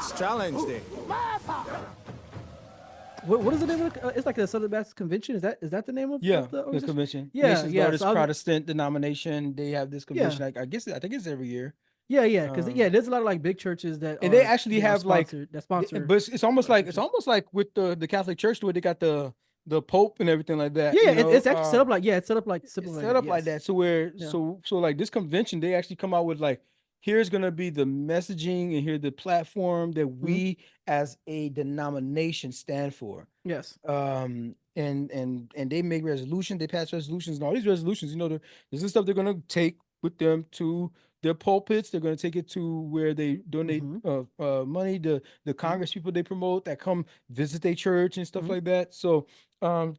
It's Challenge Day. What is the name of it? It's like the Southern Baptist Convention. Is that the name of Yeah, the the organization? convention. Yeah, Nation's yeah. largest Protestant denomination. They have this Yeah, convention. I think it's every year. yeah. Because Um, there's a lot of like big churches and they actually have like, sponsored that sponsor but it's almost like churches. with the Catholic Church where they got the Pope and everything like that. Yeah, it's actually set up like it's set up like It's similar like set that. up like Yes. that. So where Yeah. so like this convention, they actually come out with like, here's gonna be the messaging and here's the platform that Mhm. we as a denomination stand for. Yes. And they make resolutions, they pass resolutions, and all these resolutions, there's stuff they're gonna take with them to their pulpits. They're gonna take it to where they donate Mhm. money, the Mhm. Congress people they promote that come visit their church and stuff Mhm. like that. So um,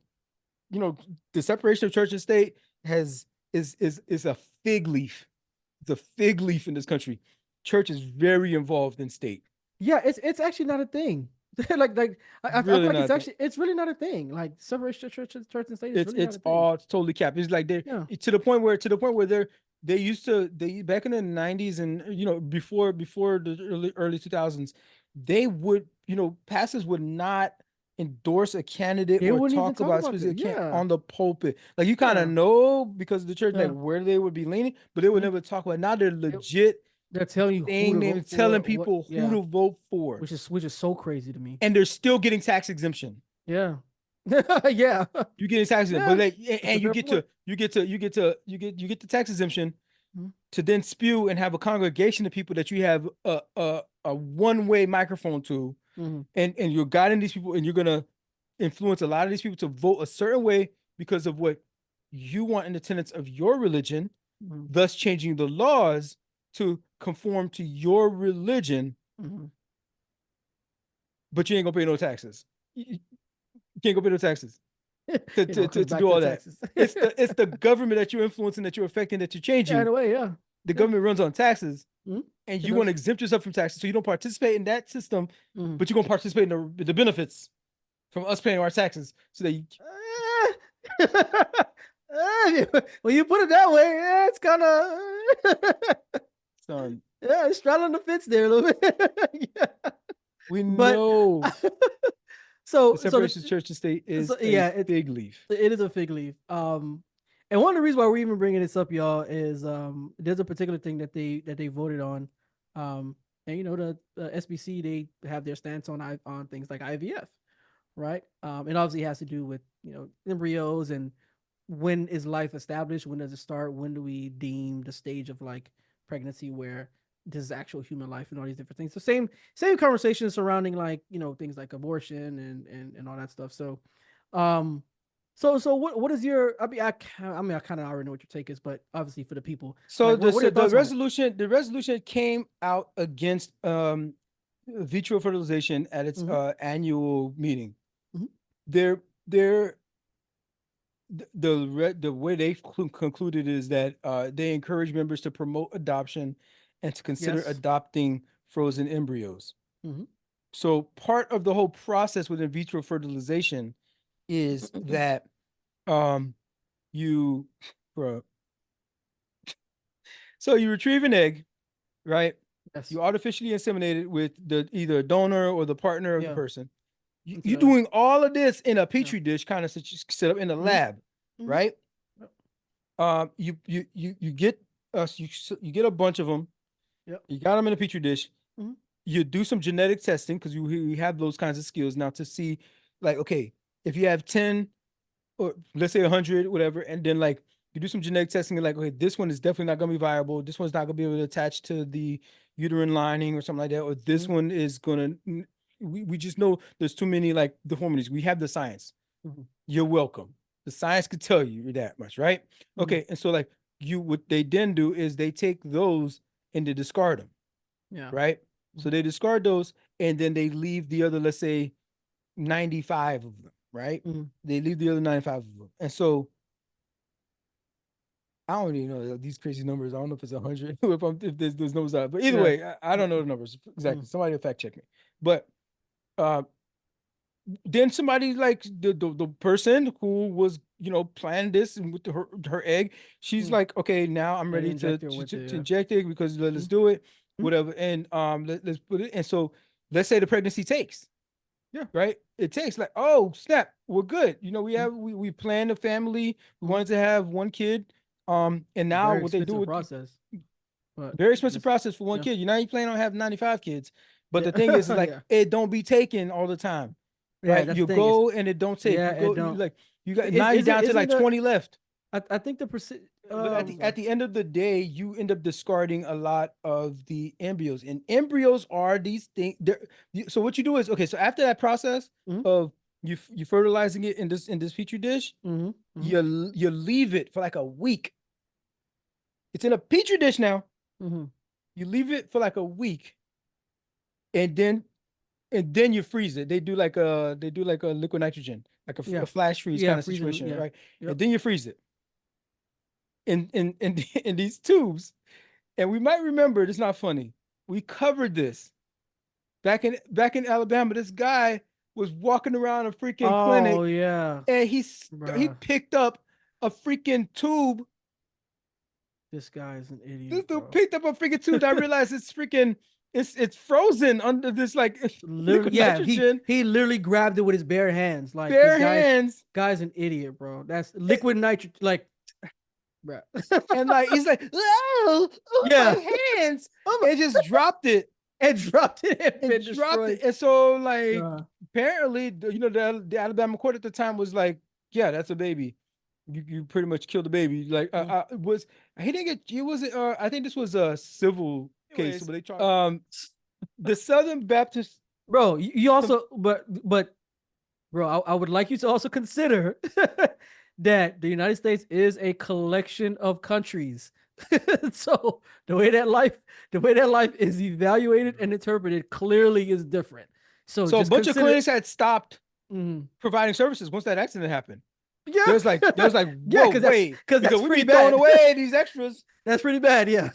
you know, the separation of church and state is a fig leaf. It's a fig leaf in this country. Church is very involved in state. Yeah, it's actually not a thing. I feel Really like not. it's really not a thing. Like separation of church and state is really not It's a thing. all totally capped. It's like they Yeah. to the point where they used to they back in the 90s and before the early 2000s, they would, pastors would not endorse a candidate They or wouldn't even talk talk about a about it. specific Yeah. on the pulpit. Like you kind of Yeah. know because of the church, like Yeah. where they would be leaning, but they would Mhm. never talk about it. Now they're They- legit They're telling you who saying to names, vote for. telling What? people who Yeah. to vote for, Which is so crazy to me. and they're still getting tax exemption. Yeah. Yeah. You get tax exemption, but Yeah. like, That's a and fair point. you get the tax exemption Mhm. to then spew and have a congregation of people that you have a one-way microphone to, Mhm. and you're guiding these people, and you're gonna influence a lot of these people to vote a certain way because of what you want in the tenets of your religion, Mhm. thus changing the laws to conform to your religion, Mhm. but you ain't gonna pay no taxes. You can't go pay no taxes It all comes to back do to all that. taxes. It's the government that you're influencing, that you're affecting, that you're Yeah, in changing. a way, yeah. The Yeah. government runs on taxes, Mhm. and It you want to does. exempt yourself from taxes, so you don't participate in that system, Mhm. but you're gonna participate in the benefits from us paying our taxes. So that When you put it that way, yeah, it's kind of son, yeah, it's straddling the fence there a little bit. Yeah. we But know the so separation of church and state is a yeah, fig leaf. it is a fig leaf. And one of the reasons why we're even bringing this up, y'all, is there's a particular thing that they voted on, um, and the SBC, they have their stance on things like IVF, right? It obviously has to do with embryos and when is life established, when does it start, when do we deem the stage of like pregnancy where this is actual human life and all these different things. So same conversation surrounding like things like abortion and all that stuff. So um so what is your I kind of already know what your take is, but obviously for the people, So like the what are so your the thoughts on it? resolution came out against vitro fertilization at its Hmm. annual meeting. Hmm. They're the way they concluded is that they encourage members to promote adoption and to consider Yes. adopting frozen embryos. Hmm. So part of the whole process with in vitro fertilization is that um you bro, so you retrieve an egg, right? Yes. You artificially inseminate it with the either donor or the partner of the Yeah. person. Into You're the doing all of this in a yeah. petri dish, kind of set up in the Hmm. lab, Hmm. right? You get you get a bunch of them. Yep. You got them in a petri dish. Hmm. You do some genetic testing because you have those kinds of skills now to see, like, okay, if you have 10 or let's say 100, whatever, and then like you do some genetic testing, and like, okay, this one is definitely not gonna be viable. This one's not gonna be able to attach to the uterine lining or something like that, or this Hmm. one is gonna. We just know there's too many like deformities. We have the science. Hmm. You're welcome. The science could tell you that much, right? Hmm. Okay, and so like what they then do is they take those and they discard them, Yeah. right? So Hmm. they discard those and then they leave the other, let's say, 95 of them, right? Hmm. They leave the other 95 of them. And so I don't even know these crazy numbers. I don't know if it's 100, if there's numbers out, but either Yeah. way, I don't know the numbers Hmm. exactly. Somebody will fact check me. But uh, then somebody like the person who was planned this and with her egg, she's Hmm. like, okay, now I'm Yeah, the ready injector with to the inject it because let's Mhm. do it, Mhm. whatever, and let's put it. And so let's say the pregnancy takes. Yeah. Right. It takes like, oh snap, we're good. You know, we planned a family. We wanted to have one kid. And now Very what they do expensive with process, but very expensive just process for one yeah, kid. You know, you plan on having 95 kids. But yeah, the thing is like yeah, it don't be taken all the time. yeah. Right. That's You the thing. It's go and it don't take. yeah, You it go, you don't. like you got Is now you're isn't down to isn't like the 20 left. I think the percent But at the end of the day, you end up discarding a lot of the embryos, and embryos are these things. So what you do is okay. So after that process mm-hmm, of you fertilizing it in this petri dish, mm-hmm, mm-hmm, you leave it for like a week. It's in a petri dish now. mm-hmm. You leave it for like a week, and then you freeze it. They do like a liquid nitrogen, like Yeah, a flash freeze yeah, kind of freezing. situation, Yeah, right? yep. And then you freeze it in these tubes. And we might remember, it's not funny. We covered this back in Alabama. This guy was walking around a freaking Oh clinic, yeah, and he bruh. picked up a freaking tube. This guy is an This idiot, dude bro. picked up a freaking tube. And I realized it's freaking it's frozen under this like liquid Literally, yeah, nitrogen, he literally grabbed it with his bare hands. Like this bare hands, guy's an idiot, bro. That's and, liquid nitrogen. Like, bro. and like he's like, oh, Yeah, my hands, oh and just dropped it. and dropped it and And been dropped it. destroyed. And so, like, Bruh. apparently, the Alabama court at the time was like, yeah, that's a baby. You pretty much killed the baby. Like, Mm. it was he didn't get it was I think this was a civil case, Anyways, but they tried. The Southern Baptist. bro, you also, but bro, I would like you to also consider that the United States is a collection of countries. So the way that life is evaluated and interpreted clearly is different. So So a just bunch of consider. clinics had stopped Mhm. providing services once that accident happened. Yeah, There was like, yeah, whoa, wait, because because that's we pretty be throwing bad. away these extras. That's pretty bad. Yeah,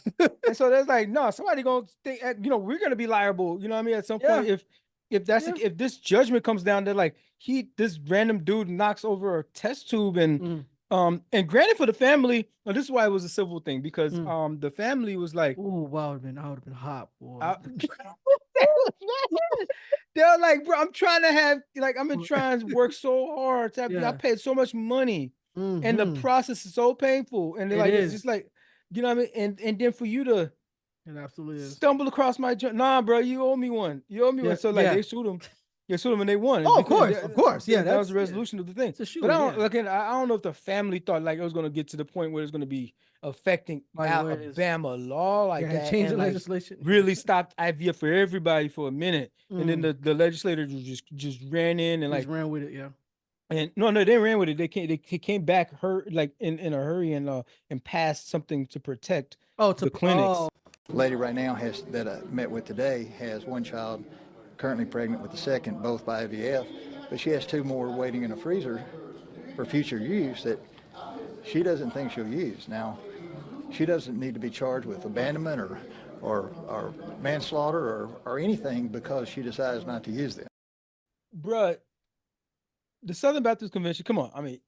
And so there's like, no, somebody gonna think, we're gonna be liable. You know what I mean? At some yeah, point, if that's yeah. if this judgment comes down that like this random dude knocks over a test tube Mm, and granted for the family, well, this is why it was a civil thing because mm. the family was like, Ooh, wow, I would have been hot, boy. I, they're like, bro, I'm trying to have like I've been trying to work so hard I Yeah. paid so much money, and the Mm-hmm. process is so painful, and they're It like, it's is. just like, you know what I mean, and then for you to It absolutely is. stumble across my nah, bro, you owe me one. You owe me Yeah, one. So like yeah. they sued him and they won. And Oh, because of course. Yeah, that was the that's yeah. resolution of the thing. It's a But I shooting. don't Yeah, like I don't know if the family thought like it was gonna get to the point where it's gonna be affecting like what it is. Alabama law like Yeah, that change the and like legislation. really stopped IVF for everybody for a minute. And then Mm, the legislators just ran in and just like ran with it. Yeah. and no they ran with it. They came back like in a hurry and passed something to protect Oh, the clinics. Lady right now that I met with today has one child currently pregnant with the second, both by IVF, but she has two more waiting in a freezer for future use that she doesn't think she'll use. Now, she doesn't need to be charged with abandonment or manslaughter or anything because she decides not to use them. Bruh, the Southern Baptist Convention, come on. I mean,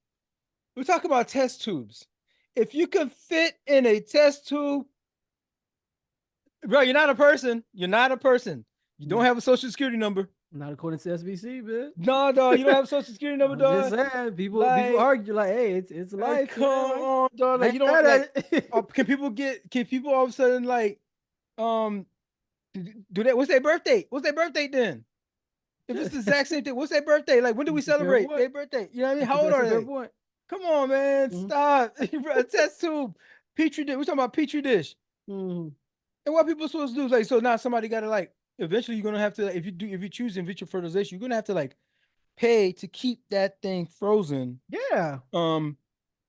we're talking about test tubes. If you can fit in a test tube, bro, you're not a person. You're not a person. You don't have a social security number. Not according to SBC, man. No, dog, you don't have a social security number, I'm dog. just saying, people Like, argue like, hey, it's life. come on, dog. I Like, ain't you don't mad like. at it. Can people all of a sudden like, do that? What's their birthday? What's their birthday then? If it's the exact same thing, what's their birthday? Like, when do we That's a fair celebrate point. their birthday? You know what I mean? How old That's a are fair they? point. Come on, man. Mhm. Stop. A test tube. Petri dish. We're talking about Petri dish. Mhm. And what people supposed to do? Like, so now somebody gotta like eventually you're gonna have to, if you choose in vitro fertilization, you're gonna have to like pay to keep that thing frozen Yeah.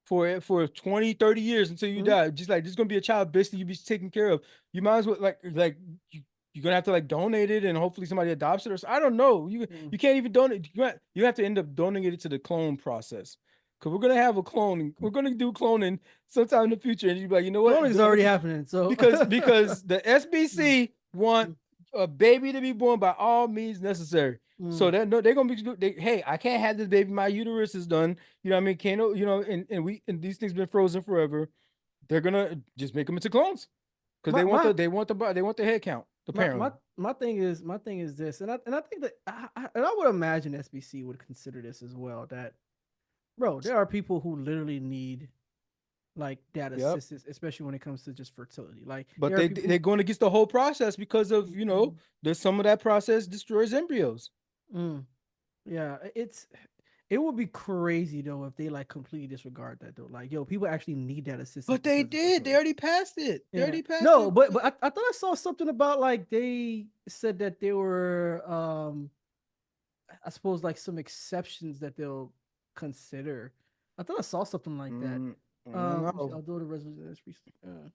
for 20, 30 years until you die. Just like there's gonna be a child basically you be taken care of. You might as well like you're gonna have to like donate it and hopefully somebody adopts it or I don't know. You can't even donate. You have to end up donating it to the clone process. Cause we're gonna have a cloning. We're gonna do cloning sometime in the future, and you'd be like, you know what? Cloning's already happening. So Because the SBC want a baby to be born by all means necessary. So that no, they're gonna be hey, I can't have this baby. My uterus is done. You know what I mean? Can't and these things been frozen forever. They're gonna just make them into clones. because My- they want the head count apparently. my thing is this, and I think that and I would imagine SBC would consider this as well. That, bro, there are people who literally need like data Yep. assistance, especially when it comes to just fertility. Like, But there are people they're going against the whole process because of there's some of that process destroys embryos. Yeah, it would be crazy though if they like completely disregard that though. Like, yo, people actually need that assistance. But they because of did. They fertility. already passed it. They Yeah. already passed No, it. but I thought I saw something about like they said that there were I suppose like some exceptions that they'll consider. I thought I saw something like that. Although the resolution is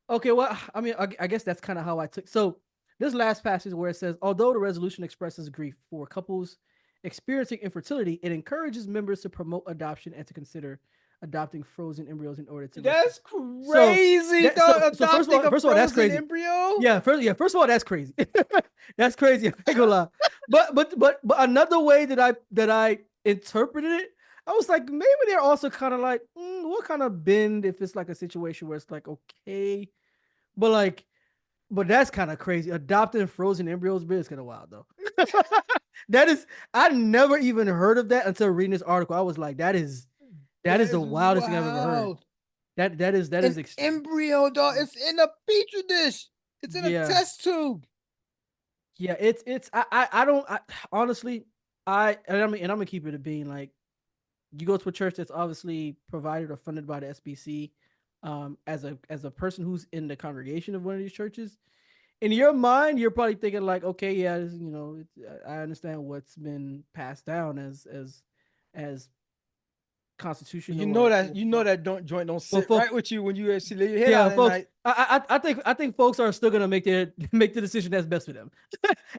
okay, well, I mean, I guess that's kind of how I took. So this last passage where it says, although the resolution expresses grief for couples experiencing infertility, it encourages members to promote adoption and to consider adopting frozen embryos in order to. That's crazy. So first of all, that's crazy. Embryo. Yeah, first of all, that's crazy. That's crazy. I ain't gonna lie. But another way that I interpreted it, I was like, maybe they're also kind of like, what kind of bend if it's like a situation where it's like, okay, but that's kind of crazy. Adopting frozen embryos, but it's kind of wild though. That is, I never even heard of that until reading this article. I was like, that is the wildest thing I've ever heard. That is embryo, dog. It's in a petri dish. It's in a test tube. Yeah, I don't honestly, I'm gonna keep it a being like, you go to a church that's obviously provided or funded by the SBC, as a person who's in the congregation of one of these churches, in your mind, you're probably thinking like, okay, yeah, I understand what's been passed down as constitutional. You know that joint don't sit right with you when you actually lay your head out folks, at night. I think folks are still gonna make the decision that's best for them.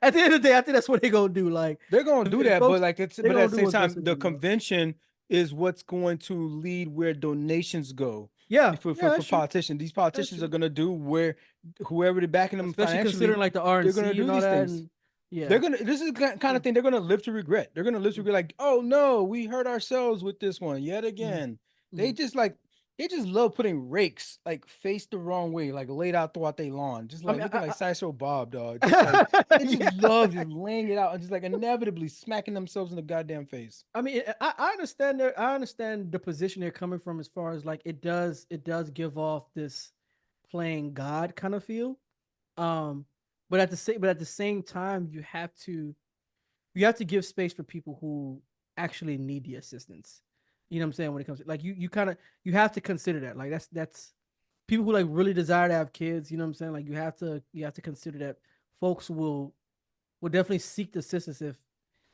At the end of the day, I think that's what they're gonna do. Like, they're gonna do that, folks, but like but at the same time, the convention is what's going to lead where donations go. Yeah, for politicians, these politicians are gonna do where whoever they're backing them, especially financially, considering like the RNC, they're gonna do these things. Yeah, they're gonna. This is the kind of thing they're gonna live to regret. They're gonna live to regret. Like, oh no, we hurt ourselves with this one yet again. They just love putting rakes like face the wrong way, like laid out throughout their lawn, just like looking like Sideshow Bob, dog. Just like, they just love just laying it out and just like inevitably smacking themselves in the goddamn face. I mean, I understand the position they're coming from as far as like it does give off this playing God kind of feel, but at the same time you have to give space for people who actually need the assistance. You know what I'm saying? When it comes to like you have to consider that. Like that's people who like really desire to have kids. You know what I'm saying? Like you have to consider that folks will definitely seek the assistance if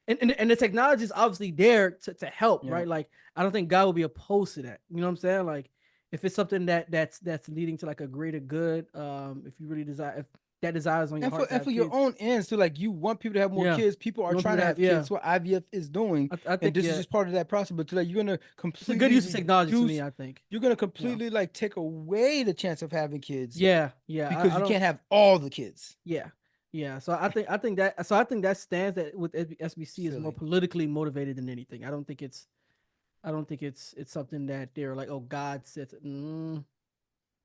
and the technology is obviously there to help, right? Like I don't think God will be opposed to that. You know what I'm saying? Like if it's something that's leading to like a greater good, if you really desire, if that desire is on your heart, and for your own ends, so like you want people to have more kids. People are trying to have kids. That's what IVF is doing. I think this is just part of that process. But like you're gonna completely, it's a good use of technology to me. I think you're gonna completely like take away the chance of having kids. Yeah, because you can't have all the kids. Yeah. So I think that stands that with SBC is more politically motivated than anything. I don't think it's something that they're like, oh, God said.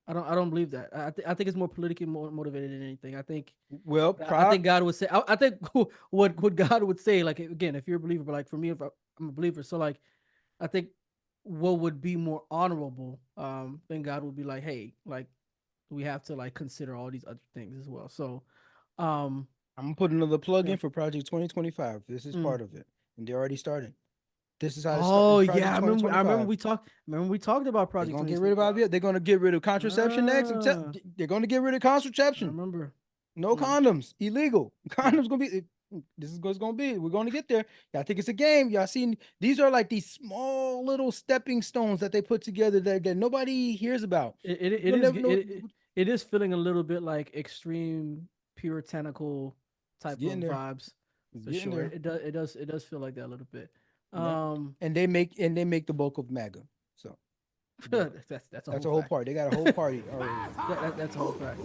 I don't believe that. I think it's more politically motivated than anything. I think God would say. I think what God would say, like again, if you're a believer, but like for me, if I'm a believer, so like I think what would be more honorable, then God would be like, hey, like we have to like consider all these other things as well. So, I'm gonna put another plug in for Project 2025. This is part of it, and they're already starting. This is how. Oh yeah, I remember we talked. About Project. They're gonna get rid of IVF. They're gonna get rid of contraception next. They're gonna get rid of contraception. I remember. No condoms, illegal. Condoms gonna be. This is what's gonna be. We're gonna get there. Y'all think it's a game? Y'all seen? These are like these small little stepping stones that they put together that nobody hears about. It is feeling a little bit like extreme puritanical type of vibes. For sure, it does feel like that a little bit. And they make the bulk of MAGA. So that's a whole part. They got a whole party already. That's a whole fact.